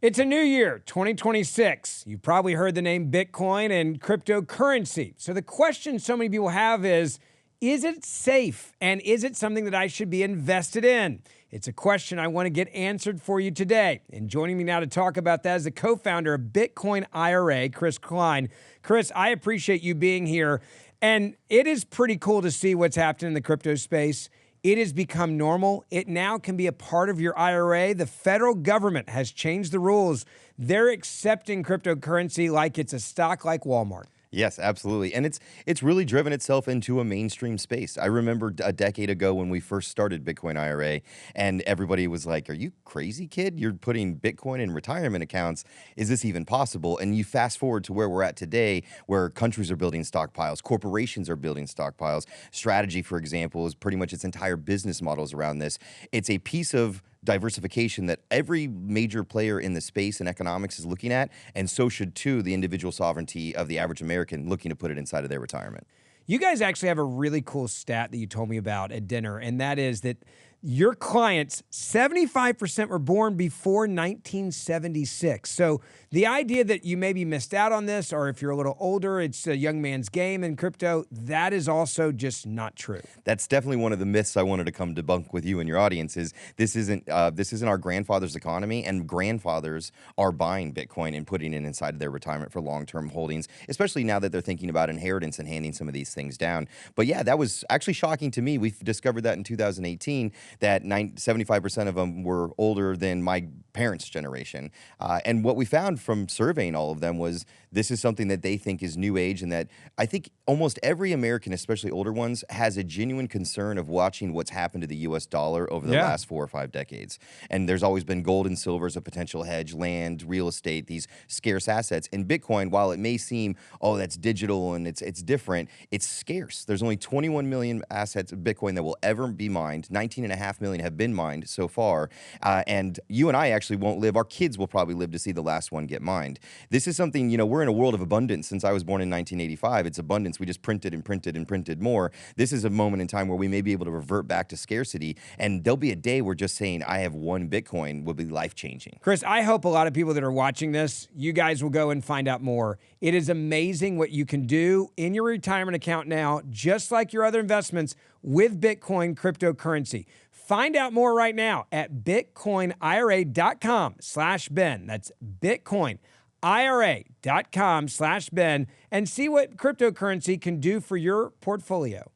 It's a new year, 2026. You've probably heard the name Bitcoin and cryptocurrency. So the question so many people have is it safe? And is it something that I should be invested in? It's a question I want to get answered for you today. And joining me now to talk about that is the co-founder of Bitcoin IRA, Chris Kline. Chris, I appreciate you being here. And it is pretty cool to see what's happening in the crypto space. It has become normal. It now can be a part of your IRA. The federal government has changed the rules. They're accepting cryptocurrency like it's a stock like Walmart. Yes, absolutely. And it's really driven itself into a mainstream space. I remember a decade ago when we first started Bitcoin IRA, and everybody was like, "Are you crazy, kid? You're putting Bitcoin in retirement accounts. Is this even possible?" And you fast forward to where we're at today, where countries are building stockpiles, corporations are building stockpiles. Strategy, for example, is pretty much its entire business models around this. It's a piece of diversification that every major player in the space and economics is looking at, and so should too the individual sovereignty of the average American looking to put it inside of their retirement. You guys actually have a really cool stat that you told me about at dinner, and that is that your clients, 75% were born before 1976. So the idea that you maybe missed out on this, or if you're a little older, it's a young man's game in crypto, that is also just not true. That's definitely one of the myths I wanted to come debunk with you and your audience. Is this isn't our grandfather's economy, and grandfathers are buying Bitcoin and putting it inside of their retirement for long-term holdings, especially now that they're thinking about inheritance and handing some of these things down. But yeah, that was actually shocking to me. We discovered that in 2018. That 75% of them were older than my parents' generation. And what we found from surveying all of them was this is something that they think is new age, and that I think almost every American, especially older ones, has a genuine concern of watching what's happened to the U.S. dollar over the last 4 or 5 decades. And there's always been gold and silver as a potential hedge, land, real estate, these scarce assets. And Bitcoin, while it may seem, oh, that's digital and it's different, it's scarce. There's only 21 million assets of Bitcoin that will ever be mined. 19.5 million have been mined so far. And you and I actually won't live. Our kids will probably live to see the last one get mined. This is something, we're in a world of abundance. Since I was born in 1985, it's abundance. We just printed and printed and printed more. This is a moment in time where we may be able to revert back to scarcity. And there'll be a day where just saying, I have one Bitcoin will be life-changing. Chris, I hope a lot of people that are watching this, you guys will go and find out more. It is amazing what you can do in your retirement account now, just like your other investments, with Bitcoin cryptocurrency. Find out more right now at bitcoinira.com/Ben. That's bitcoinira.com/Ben, and see what cryptocurrency can do for your portfolio.